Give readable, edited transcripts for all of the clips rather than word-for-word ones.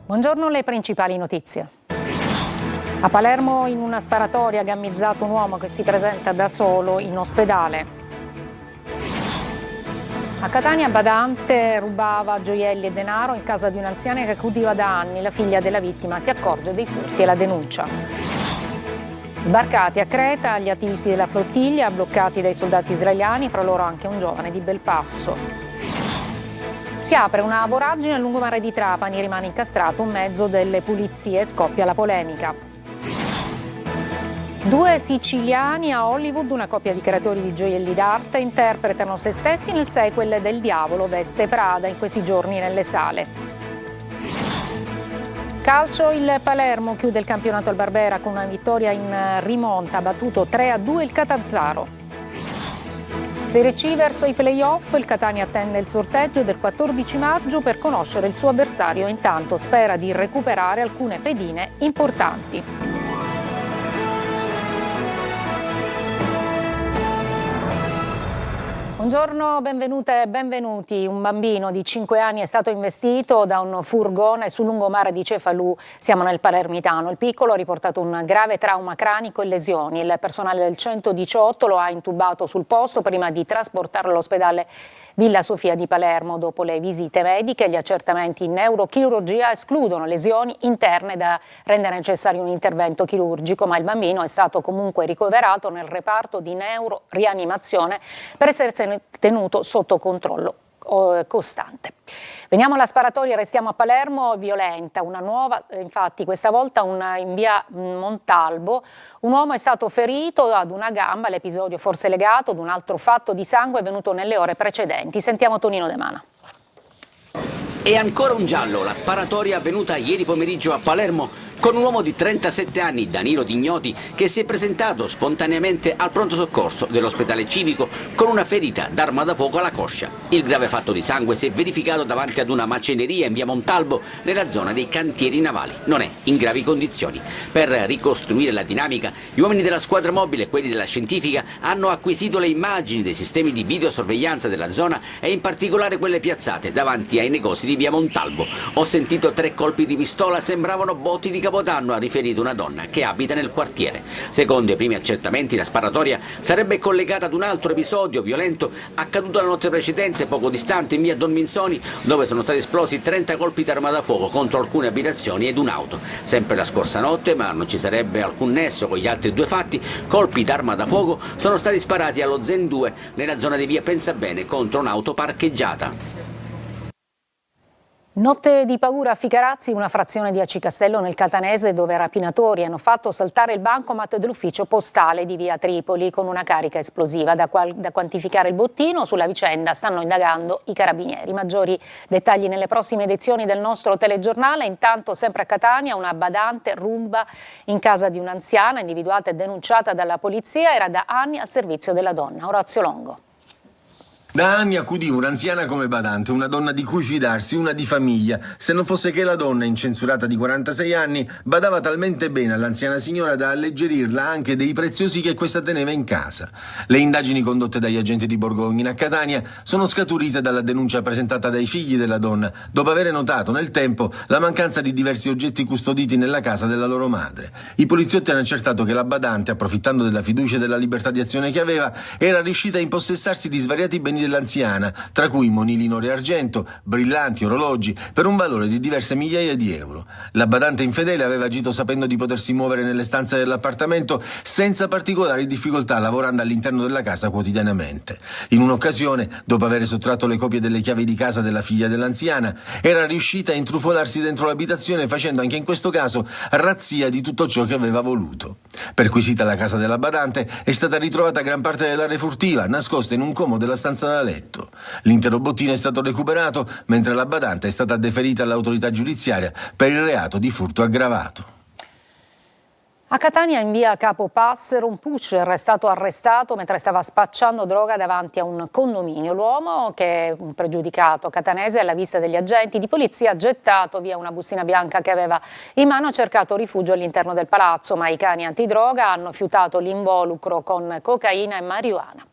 Buongiorno, le principali notizie. A Palermo in una sparatoria gammizzato un uomo che si presenta da solo in ospedale. A Catania badante rubava gioielli e denaro in casa di un'anziana che accudiva da anni. La figlia della vittima si accorge dei furti e la denuncia. Sbarcati a Creta gli attivisti della flottiglia bloccati dai soldati israeliani, fra loro anche un giovane di Belpasso. Si apre una voragine al lungomare di Trapani, rimane incastrato un mezzo delle pulizie e scoppia la polemica. 2 siciliani a Hollywood, una coppia di creatori di gioielli d'arte, interpretano se stessi nel sequel del Diavolo veste Prada in questi giorni nelle sale. Calcio, il Palermo chiude il campionato al Barbera con una vittoria in rimonta, ha battuto 3-2 il Catanzaro. Serie C verso i play-off, il Catania attende il sorteggio del 14 maggio per conoscere il suo avversario, intanto spera di recuperare alcune pedine importanti. Buongiorno, benvenute e benvenuti. Un bambino di 5 anni è stato investito da un furgone sul lungomare di Cefalù, siamo nel Palermitano. Il piccolo ha riportato un grave trauma cranico e lesioni. Il personale del 118 lo ha intubato sul posto prima di trasportarlo all'ospedale Villa Sofia di Palermo. Dopo le visite mediche, gli accertamenti in neurochirurgia escludono lesioni interne da rendere necessario un intervento chirurgico, ma il bambino è stato comunque ricoverato nel reparto di neurorianimazione per essere tenuto sotto controllo costante. Veniamo alla sparatoria, restiamo a Palermo, violenta, una nuova, infatti questa volta in via Montalbo, un uomo è stato ferito ad una gamba, l'episodio forse legato ad un altro fatto di sangue avvenuto nelle ore precedenti. Sentiamo Tonino De Mana. E ancora un giallo, la sparatoria avvenuta ieri pomeriggio a Palermo con un uomo di 37 anni, Danilo Dignoti, che si è presentato spontaneamente al pronto soccorso dell'ospedale civico con una ferita d'arma da fuoco alla coscia. Il grave fatto di sangue si è verificato davanti ad una macelleria in via Montalbo, nella zona dei cantieri navali. Non è in gravi condizioni. Per ricostruire la dinamica, gli uomini della squadra mobile e quelli della scientifica hanno acquisito le immagini dei sistemi di videosorveglianza della zona e in particolare quelle piazzate davanti ai negozi di via Montalbo. Ho sentito 3 colpi di pistola, sembravano botti di Capodanno, ha riferito una donna che abita nel quartiere. Secondo i primi accertamenti, la sparatoria sarebbe collegata ad un altro episodio violento accaduto la notte precedente, poco distante, in via Don Minzoni, dove sono stati esplosi 30 colpi d'arma da fuoco contro alcune abitazioni ed un'auto. Sempre la scorsa notte, ma non ci sarebbe alcun nesso con gli altri 2 fatti, colpi d'arma da fuoco sono stati sparati allo Zen 2 nella zona di via Pensabene contro un'auto parcheggiata. Notte di paura a Ficarazzi, una frazione di Aci Castello nel Catanese, dove rapinatori hanno fatto saltare il bancomat dell'ufficio postale di via Tripoli con una carica esplosiva. Da quantificare il bottino, sulla vicenda stanno indagando i carabinieri. Maggiori dettagli nelle prossime edizioni del nostro telegiornale. Intanto, sempre a Catania, una badante ruba in casa di un'anziana individuata e denunciata dalla polizia, era da anni al servizio della donna. Orazio Longo. Da anni accudiva un'anziana come badante, una donna di cui fidarsi, una di famiglia, se non fosse che la donna, incensurata di 46 anni, badava talmente bene all'anziana signora da alleggerirla anche dei preziosi che questa teneva in casa. Le indagini condotte dagli agenti di Borgogna a Catania sono scaturite dalla denuncia presentata dai figli della donna, dopo aver notato nel tempo la mancanza di diversi oggetti custoditi nella casa della loro madre. I poliziotti hanno accertato che la badante, approfittando della fiducia e della libertà di azione che aveva, era riuscita a impossessarsi di svariati beni dell'anziana, tra cui monili in oro e argento, brillanti, orologi, per un valore di diverse migliaia di euro. La badante infedele aveva agito sapendo di potersi muovere nelle stanze dell'appartamento senza particolari difficoltà, lavorando all'interno della casa quotidianamente. In un'occasione, dopo aver sottratto le copie delle chiavi di casa della figlia dell'anziana, era riuscita a intrufolarsi dentro l'abitazione, facendo anche in questo caso razzia di tutto ciò che aveva voluto. Perquisita la casa della badante, è stata ritrovata gran parte dell'area furtiva, nascosta in un comodo della stanza da letto. L'intero bottino è stato recuperato, mentre la badante è stata deferita all'autorità giudiziaria per il reato di furto aggravato. A Catania, in via Capo Passero, un pusher è stato arrestato mentre stava spacciando droga davanti a un condominio. L'uomo, che è un pregiudicato catanese, alla vista degli agenti di polizia, ha gettato via una bustina bianca che aveva in mano, ha cercato rifugio all'interno del palazzo, ma i cani antidroga hanno fiutato l'involucro con cocaina e marijuana.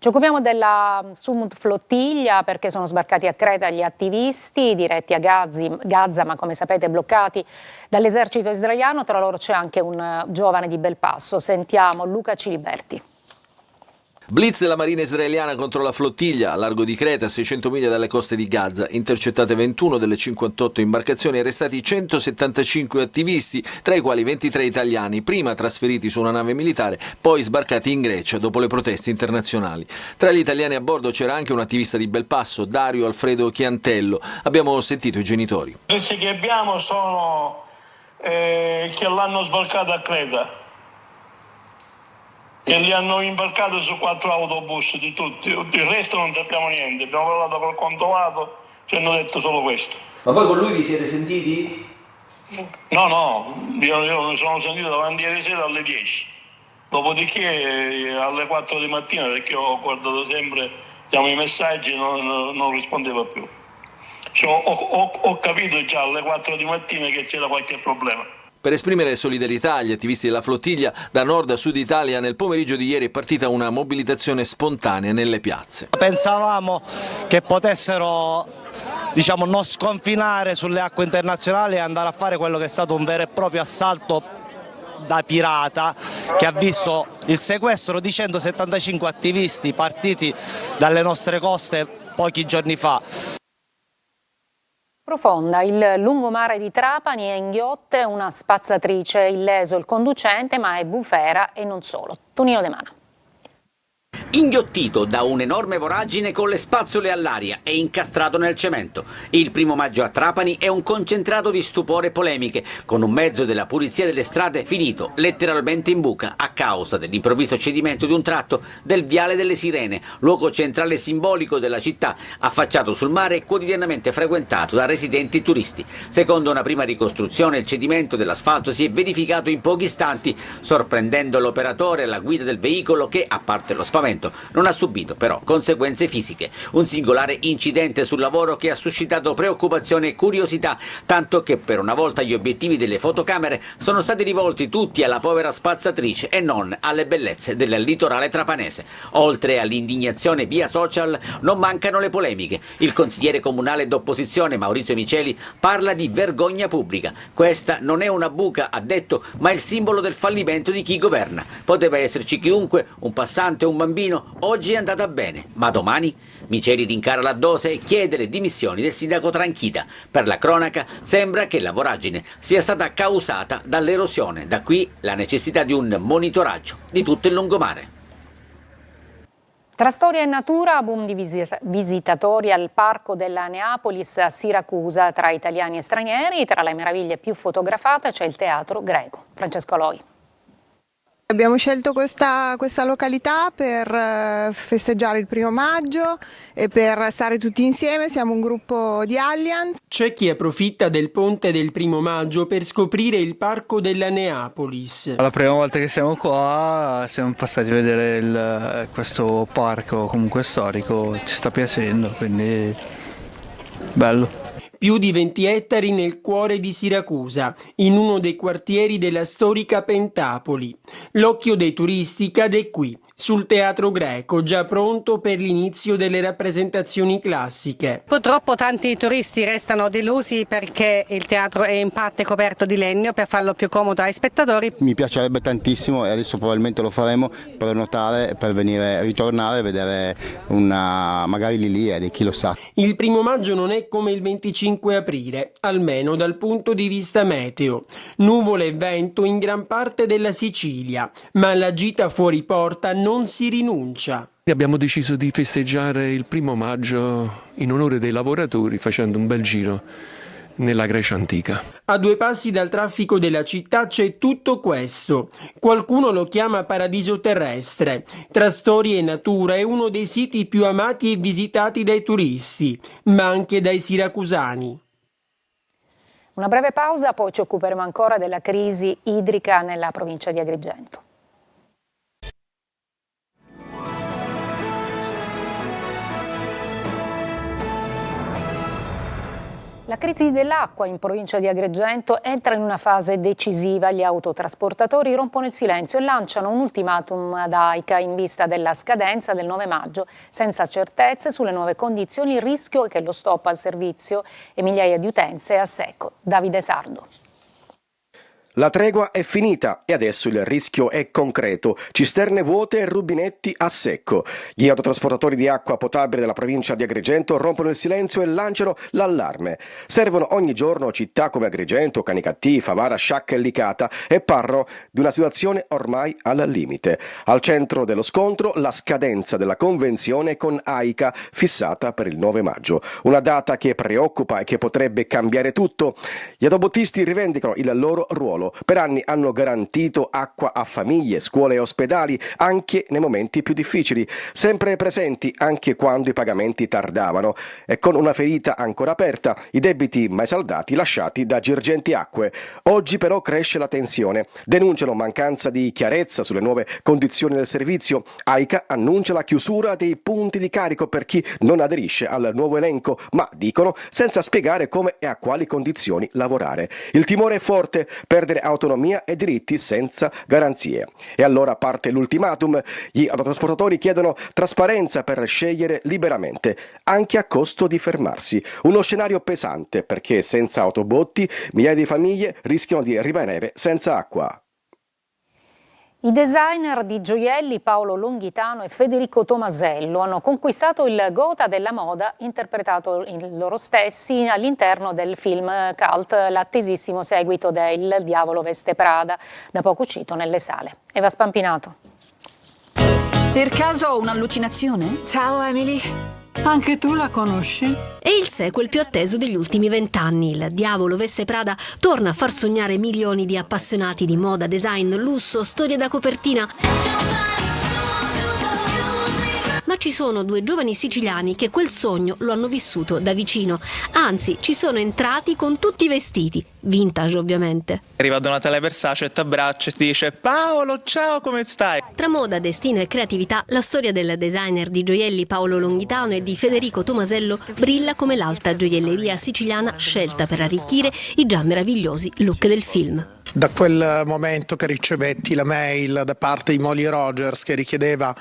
Ci occupiamo della Sumut Flottiglia perché sono sbarcati a Creta gli attivisti diretti a Gaza, ma come sapete bloccati dall'esercito israeliano. Tra loro c'è anche un giovane di Belpasso. Sentiamo Luca Ciliberti. Blitz della Marina israeliana contro la flottiglia a largo di Creta, a 600 miglia dalle coste di Gaza. Intercettate 21 delle 58 imbarcazioni, arrestati 175 attivisti, tra i quali 23 italiani, prima trasferiti su una nave militare, poi sbarcati in Grecia dopo le proteste internazionali. Tra gli italiani a bordo c'era anche un attivista di Belpasso, Dario Alfredo Chiantello. Abbiamo sentito i genitori. Le notizie che abbiamo sono che l'hanno sbarcato a Creta. Che li hanno imbarcato su 4 autobus di tutti, il resto non sappiamo niente, abbiamo parlato col consolato, ci hanno detto solo questo. Ma voi con lui vi siete sentiti? No, io mi sono sentito davanti ieri sera alle 10, dopodiché alle 4 di mattina, perché ho guardato sempre i messaggi, non rispondeva più. Cioè, ho capito già alle 4 di mattina che c'era qualche problema. Per esprimere solidarietà agli attivisti della flottiglia, da nord a sud Italia nel pomeriggio di ieri è partita una mobilitazione spontanea nelle piazze. Pensavamo che potessero, non sconfinare sulle acque internazionali e andare a fare quello che è stato un vero e proprio assalto da pirata, che ha visto il sequestro di 175 attivisti partiti dalle nostre coste pochi giorni fa. Profonda, il lungomare di Trapani è in ghiotte una spazzatrice, illeso il conducente ma è bufera e non solo. Tonino De Mana. Inghiottito da un'enorme voragine con le spazzole all'aria e incastrato nel cemento. Il 1° maggio a Trapani è un concentrato di stupore e polemiche, con un mezzo della pulizia delle strade finito letteralmente in buca a causa dell'improvviso cedimento di un tratto del Viale delle Sirene, luogo centrale simbolico della città, affacciato sul mare e quotidianamente frequentato da residenti e turisti. Secondo una prima ricostruzione, il cedimento dell'asfalto si è verificato in pochi istanti, sorprendendo l'operatore alla guida del veicolo che, a parte lo spavento, non ha subito però conseguenze fisiche. Un singolare incidente sul lavoro che ha suscitato preoccupazione e curiosità, tanto che per una volta gli obiettivi delle fotocamere sono stati rivolti tutti alla povera spazzatrice e non alle bellezze del litorale trapanese. Oltre all'indignazione via social non mancano le polemiche. Il consigliere comunale d'opposizione Maurizio Miceli parla di vergogna pubblica. Questa non è una buca, ha detto, ma il simbolo del fallimento di chi governa. Poteva esserci chiunque, un passante, un bambino. Oggi è andata bene, ma domani? Miceli rincara la dose e chiede le dimissioni del sindaco Tranchida. Per la cronaca sembra che la voragine sia stata causata dall'erosione, da qui la necessità di un monitoraggio di tutto il lungomare. Tra storia e natura, boom di visitatori al Parco della Neapolis a Siracusa, tra italiani e stranieri. Tra le meraviglie più fotografate c'è il Teatro Greco. Francesco Aloi. Abbiamo scelto questa località per festeggiare il 1° maggio e per stare tutti insieme, siamo un gruppo di Allianz. C'è chi approfitta del ponte del 1° maggio per scoprire il Parco della Neapolis. La prima volta che siamo qua siamo passati a vedere questo parco comunque storico, ci sta piacendo, quindi bello. Più di 20 ettari nel cuore di Siracusa, in uno dei quartieri della storica Pentapoli. L'occhio dei turisti cade qui, sul Teatro Greco, già pronto per l'inizio delle rappresentazioni classiche. Purtroppo tanti turisti restano delusi perché il teatro è in parte coperto di legno per farlo più comodo ai spettatori. Mi piacerebbe tantissimo e adesso probabilmente lo faremo per notare, per venire ritornare e vedere magari l'Iliade, chi lo sa. Il 1° maggio non è come il 25 aprile, almeno dal punto di vista meteo. Nuvole e vento in gran parte della Sicilia, ma alla gita fuori porta non si rinuncia. Abbiamo deciso di festeggiare il 1° maggio in onore dei lavoratori facendo un bel giro nella Grecia antica. A 2 passi dal traffico della città c'è tutto questo. Qualcuno lo chiama paradiso terrestre. Tra storia e natura è uno dei siti più amati e visitati dai turisti, ma anche dai siracusani. Una breve pausa, poi ci occuperemo ancora della crisi idrica nella provincia di Agrigento. La crisi dell'acqua in provincia di Agrigento entra in una fase decisiva. Gli autotrasportatori rompono il silenzio e lanciano un ultimatum ad AICA in vista della scadenza del 9 maggio. Senza certezze sulle nuove condizioni, il rischio è che lo stop al servizio e migliaia di utenze a secco. Davide Sardo. La tregua è finita e adesso il rischio è concreto. Cisterne vuote e rubinetti a secco. Gli autotrasportatori di acqua potabile della provincia di Agrigento rompono il silenzio e lanciano l'allarme. Servono ogni giorno città come Agrigento, Canicattì, Favara, Sciacca e Licata e parlano di una situazione ormai al limite. Al centro dello scontro la scadenza della convenzione con AICA fissata per il 9 maggio. Una data che preoccupa e che potrebbe cambiare tutto. Gli autobottisti rivendicano il loro ruolo. Per anni hanno garantito acqua a famiglie, scuole e ospedali, anche nei momenti più difficili, sempre presenti anche quando i pagamenti tardavano e con una ferita ancora aperta, i debiti mai saldati lasciati da Girgenti Acque. Oggi però cresce la tensione, denunciano mancanza di chiarezza sulle nuove condizioni del servizio. AICA annuncia la chiusura dei punti di carico per chi non aderisce al nuovo elenco, ma dicono senza spiegare come e a quali condizioni lavorare. Il timore è forte, perdere autonomia e diritti senza garanzie. E allora parte l'ultimatum. Gli autotrasportatori chiedono trasparenza per scegliere liberamente, anche a costo di fermarsi. Uno scenario pesante perché senza autobotti migliaia di famiglie rischiano di rimanere senza acqua. I designer di gioielli Paolo Longhitano e Federico Tomasello hanno conquistato il Gotha della moda, interpretato loro stessi all'interno del film cult, l'attesissimo seguito del Diavolo veste Prada, da poco uscito nelle sale. Eva Spampinato. Per caso ho un'allucinazione? Ciao Emily. Anche tu la conosci? È il sequel più atteso degli ultimi 20 anni. Il Diavolo veste Prada torna a far sognare milioni di appassionati di moda, design, lusso, storie da copertina. Ma ci sono due giovani siciliani che quel sogno lo hanno vissuto da vicino. Anzi, ci sono entrati con tutti i vestiti, vintage ovviamente. Arriva Donatella Versace, ti abbraccia e ti dice: Paolo, ciao, come stai? Tra moda, destino e creatività, la storia del designer di gioielli Paolo Longhitano e di Federico Tomasello brilla come l'alta gioielleria siciliana scelta per arricchire i già meravigliosi look del film. Da quel momento che ricevetti la mail da parte di Molly Rogers che richiedeva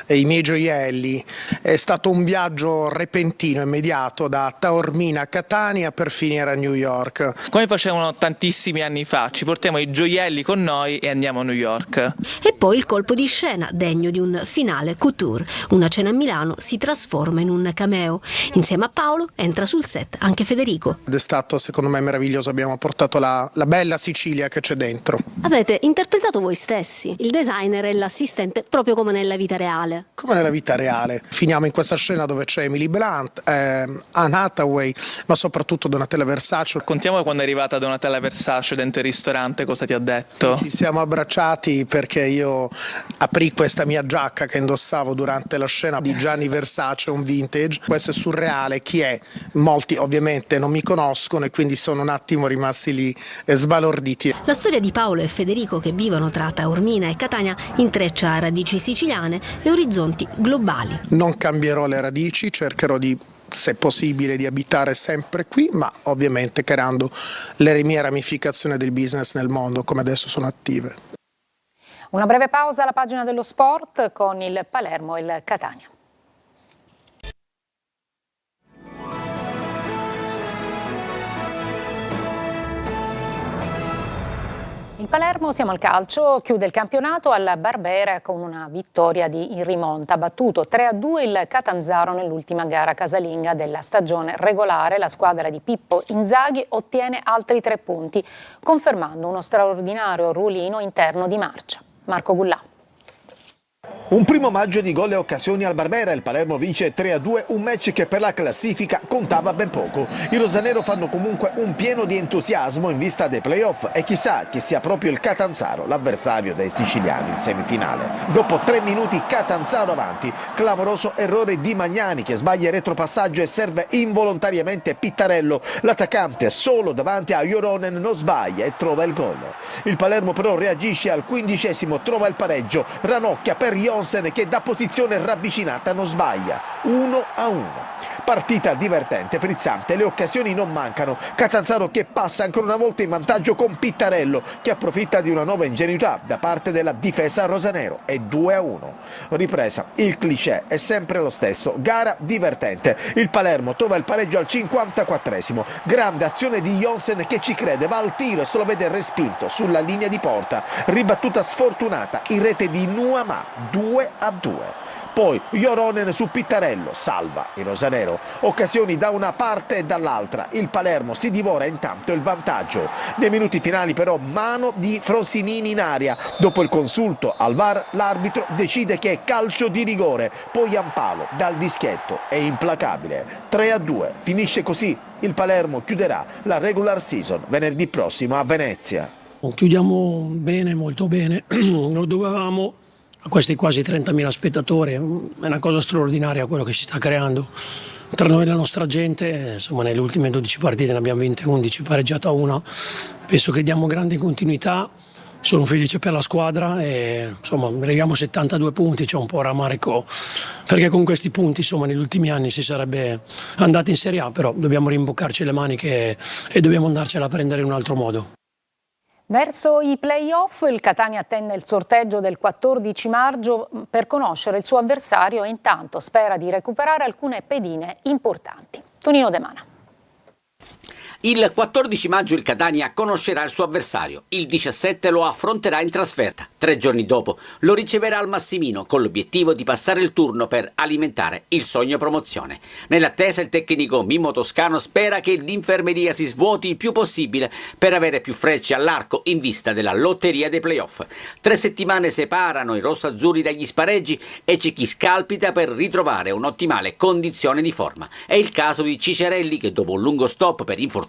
i miei gioielli, è stato un viaggio repentino, immediato, da Taormina a Catania per finire a New York. Come facevano tantissimi anni fa, ci portiamo i gioielli con noi e andiamo a New York. E poi il colpo di scena, degno di un finale couture. Una cena a Milano si trasforma in un cameo. Insieme a Paolo entra sul set anche Federico. Ed è stato secondo me meraviglioso, abbiamo portato la bella Sicilia che c'è dentro. Avete interpretato voi stessi, il designer e l'assistente, proprio come nella vita reale. Come nella vita reale. Finiamo in questa scena dove c'è Emily Blunt, Anne Hathaway, ma soprattutto Donatella Versace. Raccontiamo quando è arrivata Donatella Versace dentro il ristorante, cosa ti ha detto? Sì, ci siamo abbracciati perché io aprì questa mia giacca che indossavo durante la scena di Gianni Versace, un vintage. Questo è surreale, chi è? Molti ovviamente non mi conoscono e quindi sono un attimo rimasti lì sbalorditi. La storia di Paolo e Federico che vivono tra Taormina e Catania intreccia radici siciliane e orizzonti globali. Non cambierò le radici, cercherò di, se possibile, di abitare sempre qui, ma ovviamente creando le mie ramificazioni del business nel mondo come adesso sono attive. Una breve pausa alla pagina dello sport con il Palermo e il Catania. Il Palermo, siamo al calcio, chiude il campionato alla Barbera con una vittoria in rimonta. Ha battuto 3-2 il Catanzaro nell'ultima gara casalinga della stagione regolare. La squadra di Pippo Inzaghi ottiene altri 3 punti, confermando uno straordinario ruolino interno di marcia. Marco Gullà. Un primo maggio di gol e occasioni al Barbera, il Palermo vince 3-2, un match che per la classifica contava ben poco. I rosanero fanno comunque un pieno di entusiasmo in vista dei playoff e chissà che sia proprio il Catanzaro l'avversario dei siciliani in semifinale. Dopo 3 minuti Catanzaro avanti, clamoroso errore di Magnani che sbaglia il retropassaggio e serve involontariamente Pittarello. L'attaccante solo davanti a Joronen non sbaglia e trova il gol. Il Palermo però reagisce al 15°, trova il pareggio, ranocchia per Jonsen che da posizione ravvicinata non sbaglia. 1-1. Partita divertente, frizzante, le occasioni non mancano. Catanzaro che passa ancora una volta in vantaggio con Pittarello, che approfitta di una nuova ingenuità da parte della difesa rosanero. È 2-1. Ripresa, il cliché è sempre lo stesso, gara divertente. Il Palermo trova il pareggio al 54esimo. Grande azione di Jonsen che ci crede, va al tiro e se lo vede respinto sulla linea di porta. Ribattuta sfortunata in rete di Nuamà, 2-2. Poi Joronen su Pittarello, salva il rosanero. Occasioni da una parte e dall'altra. Il Palermo si divora intanto il vantaggio. Nei minuti finali però mano di Frosinini in aria. Dopo il consulto al VAR l'arbitro decide che è calcio di rigore. Poi Ampalo dal dischetto è implacabile. 3-2. Finisce così. Il Palermo chiuderà la regular season venerdì prossimo a Venezia. Chiudiamo bene, molto bene. Lo dovevamo a questi quasi 30.000 spettatori, è una cosa straordinaria quello che si sta creando tra noi e la nostra gente. Insomma, nelle ultime 12 partite ne abbiamo vinte 11, pareggiata una. Penso che diamo grande continuità, sono felice per la squadra e insomma arriviamo a 72 punti, c'è un po' rammarico perché con questi punti insomma negli ultimi anni si sarebbe andati in Serie A, però dobbiamo rimboccarci le maniche e dobbiamo andarcela a prendere in un altro modo. Verso i play-off il Catania attende il sorteggio del 14 maggio per conoscere il suo avversario e intanto spera di recuperare alcune pedine importanti. Tonino De Mana. Il 14 maggio il Catania conoscerà il suo avversario, il 17 lo affronterà in trasferta, 3 giorni dopo lo riceverà al Massimino con l'obiettivo di passare il turno per alimentare il sogno promozione. Nell'attesa il tecnico Mimmo Toscano spera che l'infermeria si svuoti il più possibile per avere più frecce all'arco in vista della lotteria dei playoff. 3 settimane separano i rossazzurri dagli spareggi e c'è chi scalpita per ritrovare un'ottimale condizione di forma. È il caso di Cicerelli che dopo un lungo stop per infortunio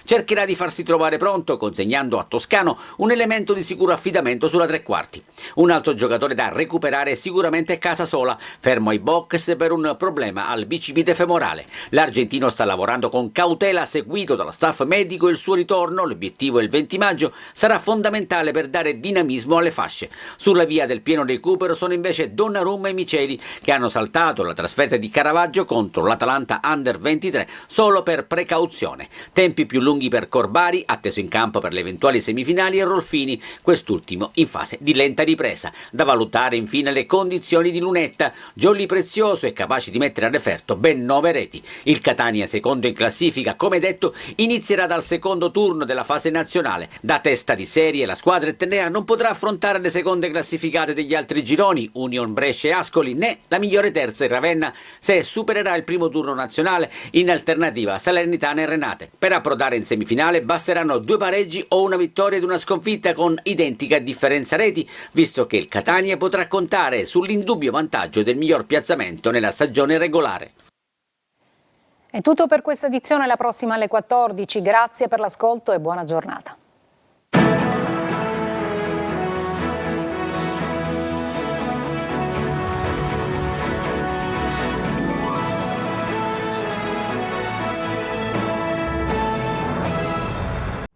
cercherà di farsi trovare pronto consegnando a Toscano un elemento di sicuro affidamento sulla tre quarti. Un altro giocatore da recuperare è sicuramente Casasola, fermo ai box per un problema al bicipite femorale. L'argentino sta lavorando con cautela, seguito dallo staff medico e il suo ritorno, l'obiettivo è il 20 maggio, sarà fondamentale per dare dinamismo alle fasce. Sulla via del pieno recupero sono invece Donnarumma e Miceli che hanno saltato la trasferta di Caravaggio contro l'Atalanta Under 23 solo per precauzione. Tempi più lunghi per Corbari, atteso in campo per le eventuali semifinali, e Rolfini, quest'ultimo in fase di lenta ripresa. Da valutare infine le condizioni di Lunetta, jolly prezioso e capace di mettere a referto ben 9 reti. Il Catania, secondo in classifica, come detto, inizierà dal secondo turno della fase nazionale. Da testa di serie la squadra etnea non potrà affrontare le seconde classificate degli altri gironi, Union Brescia e Ascoli, né la migliore terza in Ravenna se supererà il primo turno nazionale, in alternativa Salernitana e Renate. Per approdare in semifinale basteranno 2 pareggi o una vittoria ed una sconfitta con identica differenza reti, visto che il Catania potrà contare sull'indubbio vantaggio del miglior piazzamento nella stagione regolare. È tutto per questa edizione, la prossima alle 14. Grazie per l'ascolto e buona giornata.